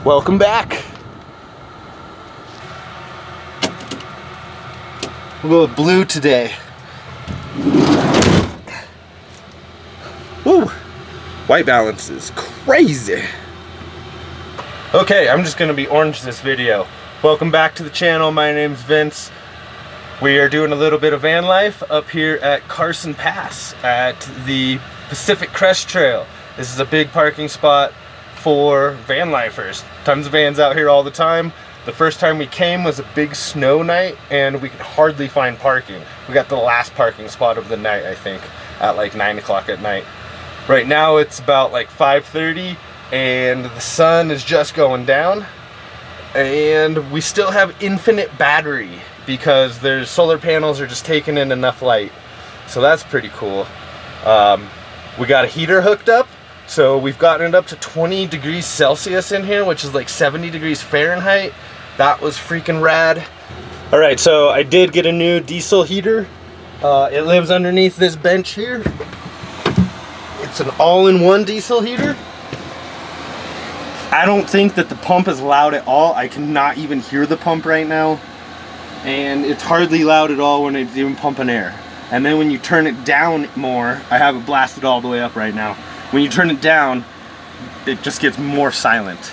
Welcome back. We'll go with blue today. Woo! White balance is crazy. Okay, I'm just gonna be orange this video. Welcome back to the channel. My name's Vince. We are doing a little bit of van life up here at Carson Pass at the Pacific Crest Trail. This is a big parking spot for van lifers. Tons of vans out here all the time. The first time we came was a big snow night and we could hardly find parking. We got the last parking spot of the night, I think, at like 9 o'clock at night. Right now it's about like 5:30 and the sun is just going down, and we still have infinite battery because there's solar panels are just taking in enough light. So that's pretty cool. We got a heater hooked up. So we've gotten it up to 20 degrees Celsius in here, which is like 70 degrees Fahrenheit. That was freaking rad. All right, so I did get a new diesel heater. It lives underneath this bench here. It's an all-in-one diesel heater. I don't think that the pump is loud at all. I cannot even hear the pump right now. And it's hardly loud at all when it's even pumping air. And then when you turn it down more, I have it blasted all the way up right now. When you turn it down, it just gets more silent.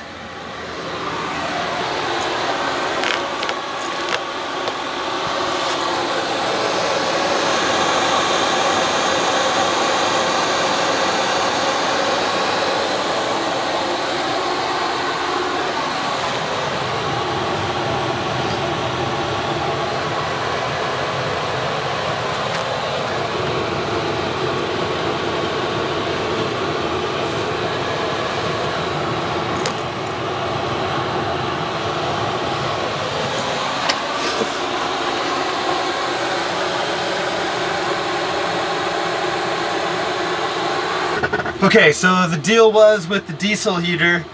Okay, so the deal was with the diesel heater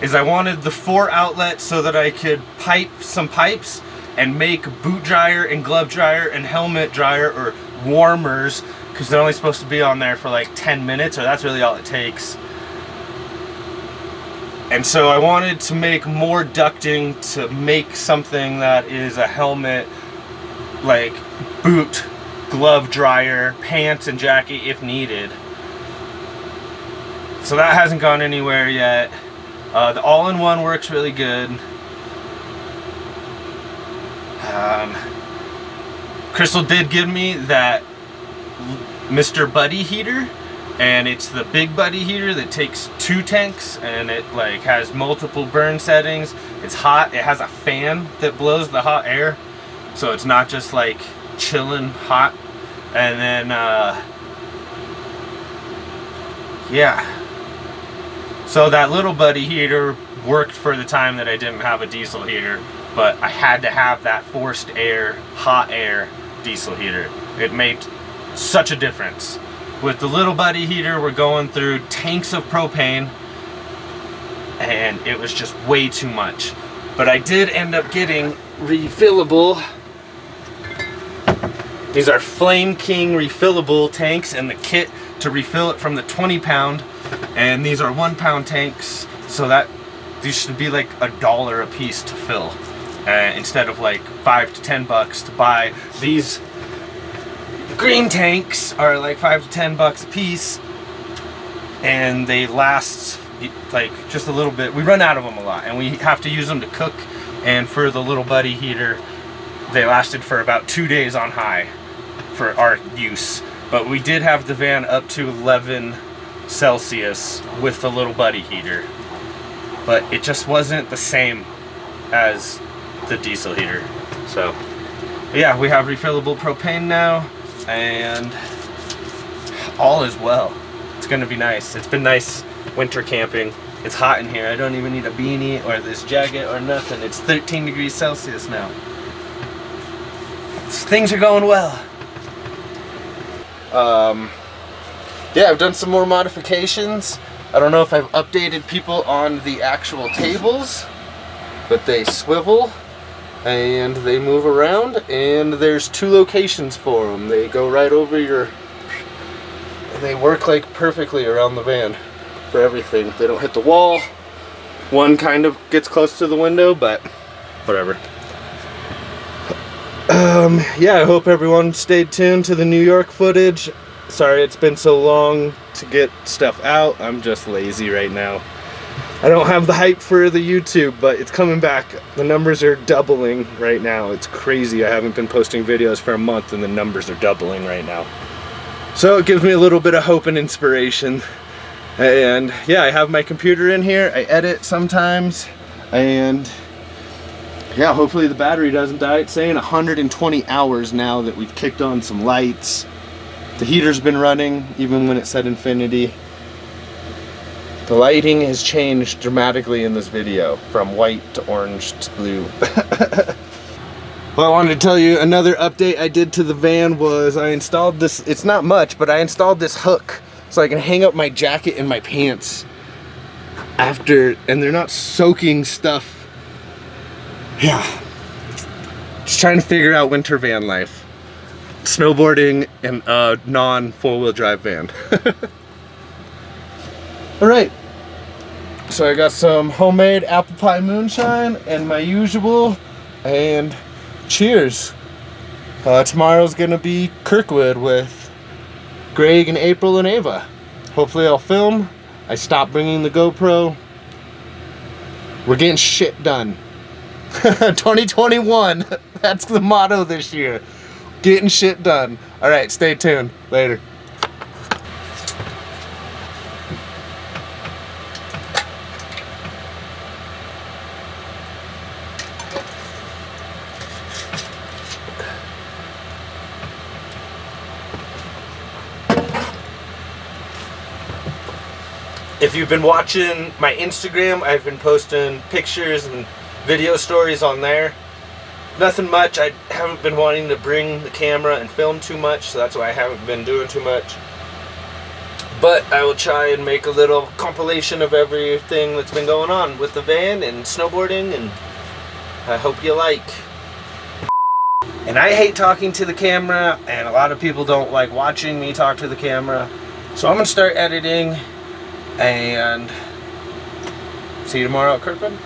is I wanted the 4 outlets so that I could pipe some pipes and make boot dryer and glove dryer and helmet dryer or warmers, because they're only supposed to be on there for like 10 minutes, or that's really all it takes. And so I wanted to make more ducting to make something that is a helmet, like boot, glove dryer, pants and jacket if needed. So that hasn't gone anywhere yet. The all-in-one works really good. Crystal did give me that Mr. Buddy heater, and it's the big Buddy heater that takes 2 tanks, and it like has multiple burn settings. It's hot. It has a fan that blows the hot air, so it's not just like chilling hot. And then yeah. So that little Buddy heater worked for the time that I didn't have a diesel heater, but I had to have that forced air, hot air diesel heater. It made such a difference. With the little Buddy heater, we're going through tanks of propane, and it was just way too much. But I did end up getting refillable. These are Flame King refillable tanks, and the kit to refill it from the 20-pound. And these are 1-pound tanks, so that these should be like $1 a piece to fill, instead of like $5 to $10 to buy. These green tanks are like $5 to $10 a piece, and they last like just a little bit. We run out of them a lot, and we have to use them to cook. And for the little Buddy heater, they lasted for about 2 days on high for our use. But we did have the van up to 11 Celsius with the little Buddy heater, but it just wasn't the same as the diesel heater. So yeah, we have refillable propane now, and all is well. It's gonna be nice. It's been nice winter camping. It's hot in here. I don't even need a beanie or this jacket or nothing. It's 13 degrees Celsius now. Things are going well. Yeah, I've done some more modifications. I don't know if I've updated people on the actual tables, but they swivel and they move around, and there's 2 locations for them. They go right over your, and they work like perfectly around the van for everything. They don't hit the wall. One kind of gets close to the window, but whatever. Yeah, I hope everyone stayed tuned to the New York footage. Sorry it's been so long to get stuff out. I'm just lazy right now. I don't have the hype for the YouTube, but it's coming back. The numbers are doubling right now. It's crazy. I haven't been posting videos for a month and the numbers are doubling right now. So it gives me a little bit of hope and inspiration. And yeah, I have my computer in here. I edit sometimes. And yeah, hopefully the battery doesn't die. It's saying 120 hours now that we've kicked on some lights. The heater's been running even when it said infinity. The lighting has changed dramatically in this video from white to orange to blue. Well, I wanted to tell you another update I did to the van was I installed this, it's not much, but I installed this hook so I can hang up my jacket and my pants after, and they're not soaking stuff. Yeah. Just trying to figure out winter van life. Snowboarding in a non-four-wheel drive van. Alright, so I got some homemade Apple Pie Moonshine and my usual, and cheers. Tomorrow's gonna be Kirkwood with Greg and April and Ava. Hopefully I'll film. I stopped bringing the GoPro. We're getting shit done. 2021, that's the motto this year. Getting shit done. Alright, stay tuned. Later. If you've been watching my Instagram, I've been posting pictures and video stories on there. Nothing much. I haven't been wanting to bring the camera and film too much, so that's why I haven't been doing too much. But I will try and make a little compilation of everything that's been going on with the van and snowboarding, and I hope you like. And I hate talking to the camera, and a lot of people don't like watching me talk to the camera. So I'm going to start editing, and see you tomorrow at Kirkwood.